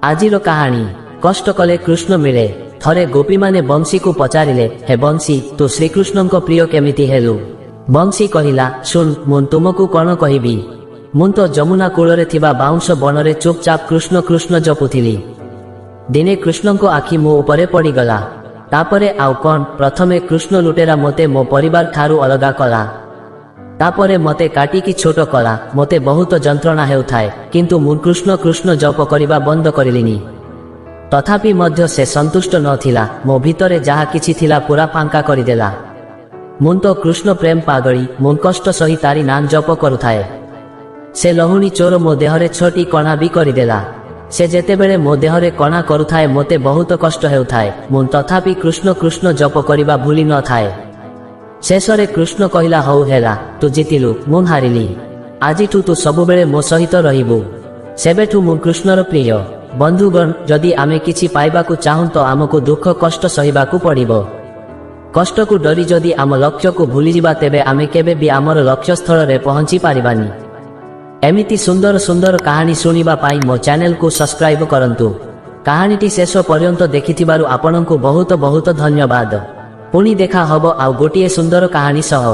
ଆଜିର କାହାଣୀ କଷ୍ଟ କଲେ କୃଷ୍ଣ ମିଳେ। ଥରେ ଗୋପୀମାନେ ବଂଶୀକୁ ପଚାରିଲେ, ହେ ବଂଶୀ, ତୁ ଶ୍ରୀକୃଷ୍ଣଙ୍କ ପ୍ରିୟ କେମିତି ହେଲୁ? ବଂଶୀ କହିଲା, ଶୁଣ, ମୁଁ ତୁମକୁ କ'ଣ କହିବି। ମୁଁ ତ ଯମୁନା କୂଳରେ ଥିବା ବାଉଁଶ ବନରେ ଚୁପଚାପ କୃଷ୍ଣ କୃଷ୍ଣ ଜପୁଥିଲି। ଦିନେ କୃଷ୍ଣଙ୍କ ଆଖି ମୋ ଉପରେ ପଡ଼ିଗଲା। ତାପରେ ଆଉ କ'ଣ, ପ୍ରଥମେ କୃଷ୍ଣ ଲୁଟେରା ମୋତେ ମୋ ପରିବାର ଠାରୁ ଅଲଗା କଲା। ତାପରେ ମୋତେ କାଟିକି ଛୋଟ କଲା। ମୋତେ ବହୁତ ଯନ୍ତ୍ରଣା ହେଉଥାଏ, କିନ୍ତୁ ମୁଁ କୃଷ୍ଣ କୃଷ୍ଣ ଜପ କରିବା ବନ୍ଦ କରିଲିନି। ତଥାପି ମଧ୍ୟ ସେ ସନ୍ତୁଷ୍ଟ ନଥିଲା। ମୋ ଭିତରେ ଯାହା କିଛି ଥିଲା ପୁରା ଫାଙ୍କା କରିଦେଲା। ମୁଁ ତ କୃଷ୍ଣ ପ୍ରେମ ପାଗଳି। ମୁଁ କଷ୍ଟ ସହି ତାରି ନାଁ ଜପ କରୁଥାଏ। ସେ ଲହୁଣୀ ଚୋର ମୋ ଦେହରେ ଛୋଟି କଣା ବି କରିଦେଲା। ସେ ଯେତେବେଳେ ମୋ ଦେହରେ କଣା କରୁଥାଏ ମୋତେ ବହୁତ କଷ୍ଟ ହେଉଥାଏ। ମୁଁ ତଥାପି କୃଷ୍ଣ କୃଷ୍ଣ ଜପ କରିବା ଭୁଲି ନଥାଏ। ଶେଷରେ କୃଷ୍ଣ କହିଲା, ହଉ ହେଲା, ତୁ ଜିତିଲୁ, ମୁଁ ହାରିଲି। ଆଜିଠୁ ତୁ ସବୁବେଳେ ମୋ ସହିତ ରହିବୁ। ସେବେଠୁ ମୁଁ କୃଷ୍ଣର ପ୍ରିୟ। ବନ୍ଧୁଗଣ, ଯଦି ଆମେ କିଛି ପାଇବାକୁ ଚାହୁଁ ତ ଆମକୁ ଦୁଃଖ କଷ୍ଟ ସହିବାକୁ ପଡ଼ିବ। କଷ୍ଟକୁ ଡରି ଯଦି ଆମ ଲକ୍ଷ୍ୟକୁ ଭୁଲିଯିବା ତେବେ ଆମେ କେବେ ବି ଆମର ଲକ୍ଷ୍ୟସ୍ଥଳରେ ପହଞ୍ଚି ପାରିବାନି। ଏମିତି ସୁନ୍ଦର ସୁନ୍ଦର କାହାଣୀ ଶୁଣିବା ପାଇଁ ମୋ ଚ୍ୟାନେଲକୁ ସବସ୍କ୍ରାଇବ କରନ୍ତୁ। କାହାଣୀଟି ଶେଷ ପର୍ଯ୍ୟନ୍ତ ଦେଖିଥିବାରୁ ଆପଣଙ୍କୁ ବହୁତ ବହୁତ ଧନ୍ୟବାଦ। ପୁଣି ଦେଖା ହବ ଆଉ ଗୋଟିଏ ସୁନ୍ଦର କାହାଣୀ ସହ।